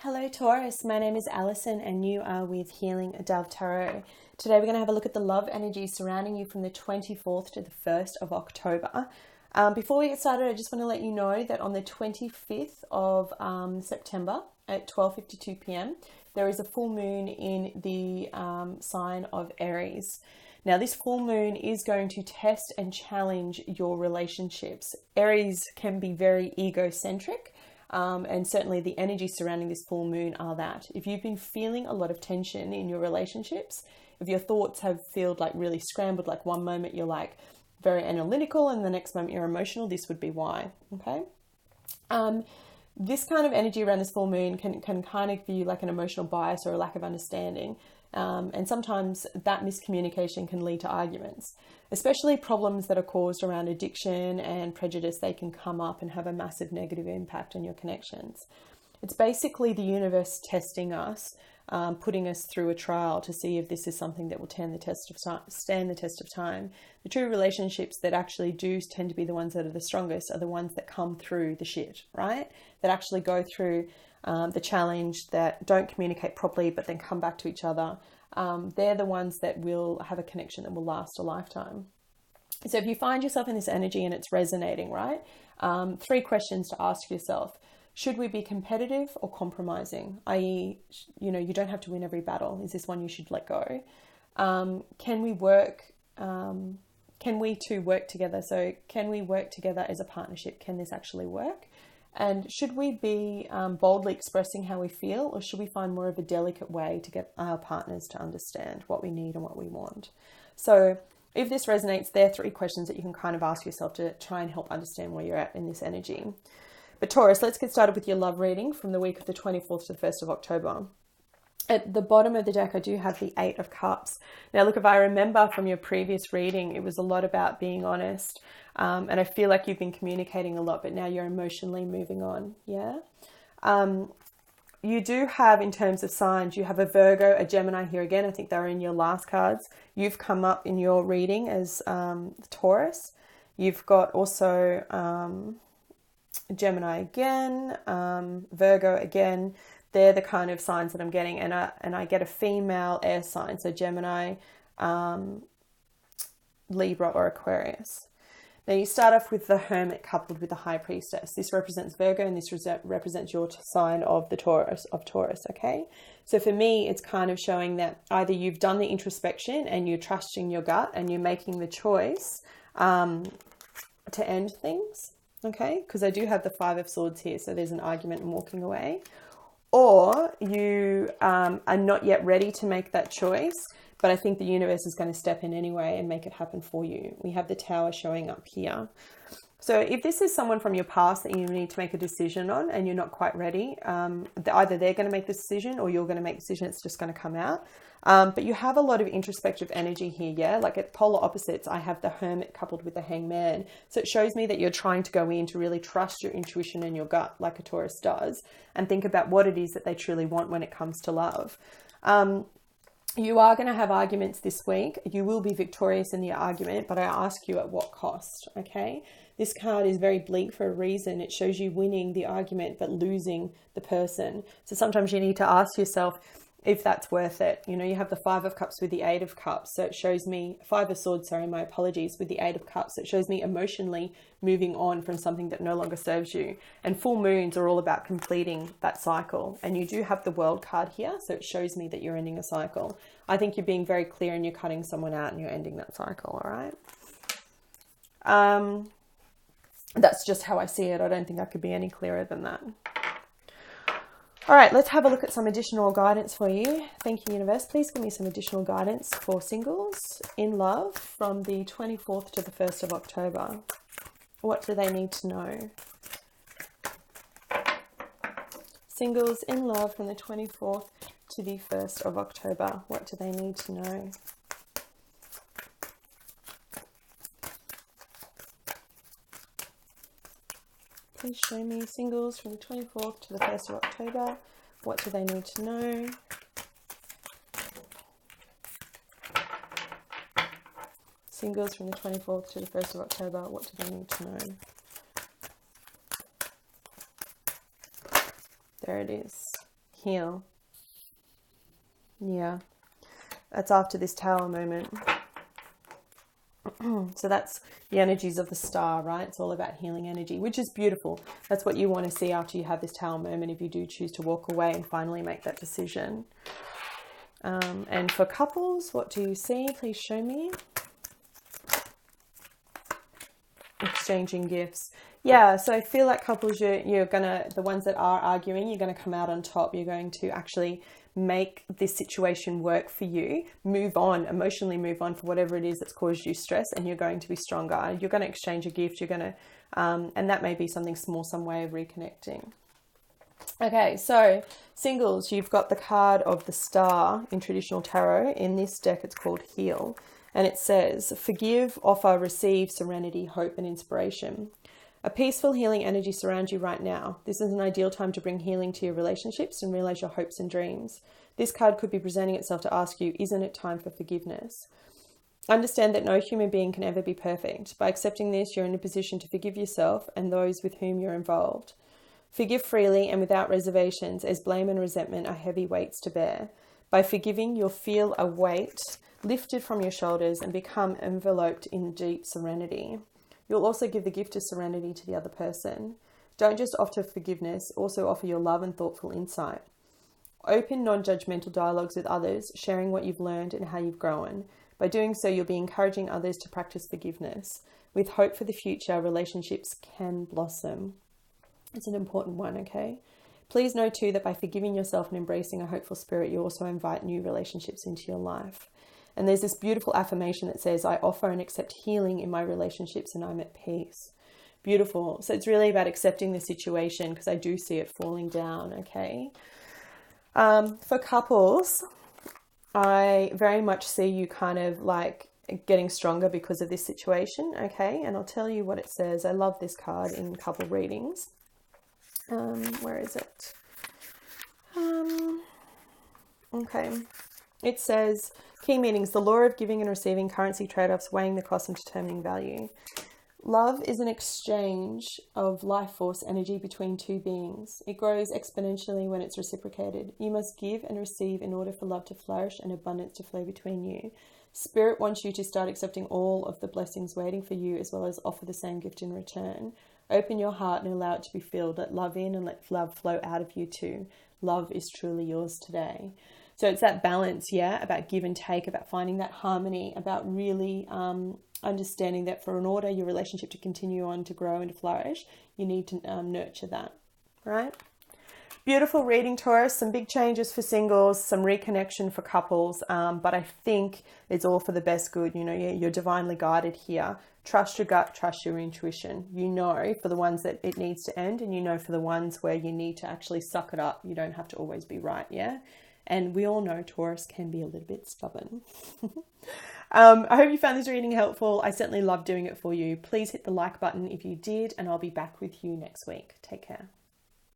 Hello Taurus, my name is Alison and you are with Healing Dove Tarot. Today we're going to have a look at the love energy surrounding you from the 24th to the 1st of October. Before we get started, I just want to let you know that on the 25th of September at 12:52 p.m. there is a full moon in the sign of Aries. Now this full moon is going to test and challenge your relationships. Aries can be very egocentric. And certainly the energy surrounding this full moon are that. If you've been feeling a lot of tension in your relationships, if your thoughts have felt like really scrambled, like one moment you're like very analytical and the next moment you're emotional, this would be why, okay? This kind of energy around this full moon can kind of give you like an emotional bias or a lack of understanding. And sometimes that miscommunication can lead to arguments, especially problems that are caused around addiction and prejudice. They can come up and have a massive negative impact on your connections. It's basically the universe testing us, putting us through a trial to see if this is something that will stand the test of time. The true relationships that actually do tend to be the ones that are the strongest are the ones that come through the shit, right? That actually go through the challenge, that don't communicate properly but then come back to each other. They're the ones that will have a connection that will last a lifetime. So if you find yourself in this energy and it's resonating, right? 3 questions to ask yourself. Should we be competitive or compromising? I.e., you don't have to win every battle. Is this one you should let go? Can we two work together? So can we work together as a partnership? Can this actually work? And should we be boldly expressing how we feel, or should we find more of a delicate way to get our partners to understand what we need and what we want? So if this resonates, there are 3 questions that you can kind of ask yourself to try and help understand where you're at in this energy. But Taurus, let's get started with your love reading from the week of the 24th to the 1st of October. At the bottom of the deck, I do have the 8 of Cups. Now, look, if I remember from your previous reading, it was a lot about being honest. And I feel like you've been communicating a lot, but now you're emotionally moving on. Yeah. You do have, in terms of signs, you have a Virgo, a Gemini here again. I think they were in your last cards. You've come up in your reading as Taurus. You've got also Gemini again, Virgo again. They're the kind of signs that I'm getting, and I get a female air sign, so Gemini, Libra or Aquarius. Now you start off with the Hermit coupled with the High Priestess. This represents Virgo and this represents your sign of the Taurus, okay? So for me, it's kind of showing that either you've done the introspection and you're trusting your gut and you're making the choice to end things, okay? Because I do have the 5 of Swords here, so there's an argument and walking away. Or you are not yet ready to make that choice, but I think the universe is going to step in anyway and make it happen for you. We have the Tower showing up here. So if this is someone from your past that you need to make a decision on and you're not quite ready, either they're going to make the decision or you're going to make the decision. It's just going to come out. But you have a lot of introspective energy here, yeah? Like at polar opposites, I have the Hermit coupled with the Hangman. So it shows me that you're trying to go in to really trust your intuition and your gut like a Taurus does and think about what it is that they truly want when it comes to love. You are going to have arguments this week. You will be victorious in the argument, but I ask you at what cost, okay? This card is very bleak for a reason. It shows you winning the argument, but losing the person. So sometimes you need to ask yourself if that's worth it. You have the 5 of Cups with the 8 of Cups. So it shows me 5 of Swords, sorry, my apologies, with the 8 of Cups. It shows me emotionally moving on from something that no longer serves you. And full moons are all about completing that cycle. And you do have the World card here. So it shows me that you're ending a cycle. I think you're being very clear and you're cutting someone out and you're ending that cycle. All right. That's just how I see it. I don't think I could be any clearer than that. All right, let's have a look at some additional guidance for you. Thank you, universe. Please give me some additional guidance for singles in love from the 24th to the 1st of October. What do they need to know? Singles in love from the 24th to the 1st of October. What do they need to know? Please show me singles from the 24th to the 1st of October. What do they need to know? Singles from the 24th to the 1st of October. What do they need to know? There it is. Heal. Yeah. That's after this Tower moment. So that's the energies of the star, right? It's all about healing energy, which is beautiful. That's what you want to see after you have this Tower moment, if you do choose to walk away and finally make that decision. And for couples, what do you see? Please show me. Exchanging gifts. Yeah, so I feel like couples, you're gonna, the ones that are arguing, you're gonna come out on top. You're going to actually make this situation work for you, move on, emotionally move on for whatever it is that's caused you stress, and you're going to be stronger. You're going to exchange a gift. You're going to, and that may be something small, some way of reconnecting. Okay, so singles, you've got the card of the Star in traditional tarot. In this deck, it's called Heal. And it says, forgive, offer, receive, serenity, hope, and inspiration. A peaceful healing energy surrounds you right now. This is an ideal time to bring healing to your relationships and realize your hopes and dreams. This card could be presenting itself to ask you, isn't it time for forgiveness? Understand that no human being can ever be perfect. By accepting this, you're in a position to forgive yourself and those with whom you're involved. Forgive freely and without reservations, as blame and resentment are heavy weights to bear. By forgiving, you'll feel a weight lifted from your shoulders and become enveloped in deep serenity. You'll also give the gift of serenity to the other person. Don't just offer forgiveness, also offer your love and thoughtful insight. Open, non-judgmental dialogues with others, sharing what you've learned and how you've grown. By doing so, you'll be encouraging others to practice forgiveness. With hope for the future, relationships can blossom. It's an important one, okay? Please know too that by forgiving yourself and embracing a hopeful spirit, you also invite new relationships into your life. And there's this beautiful affirmation that says, I offer and accept healing in my relationships and I'm at peace. Beautiful. So it's really about accepting the situation, because I do see it falling down, okay? For couples, I very much see you kind of like getting stronger because of this situation, okay? And I'll tell you what it says. I love this card in couple readings. Where is it? Okay. It says, key meanings, the law of giving and receiving, currency trade-offs, weighing the cost and determining value. Love is an exchange of life force energy between two beings. It grows exponentially when it's reciprocated. You must give and receive in order for love to flourish and abundance to flow between you. Spirit wants you to start accepting all of the blessings waiting for you, as well as offer the same gift in return. Open your heart and allow it to be filled. Let love in and let love flow out of you too. Love is truly yours today. So it's that balance, yeah, about give and take, about finding that harmony, about really understanding that for an order, your relationship to continue on, to grow and to flourish, you need to nurture that, right? Beautiful reading, Taurus. Some big changes for singles, some reconnection for couples, but I think it's all for the best good. You know, you're divinely guided here. Trust your gut, trust your intuition. You know for the ones that it needs to end, and you know for the ones where you need to actually suck it up. You don't have to always be right, yeah? And we all know Taurus can be a little bit stubborn. I hope you found this reading helpful. I certainly love doing it for you. Please hit the like button if you did, and I'll be back with you next week. Take care.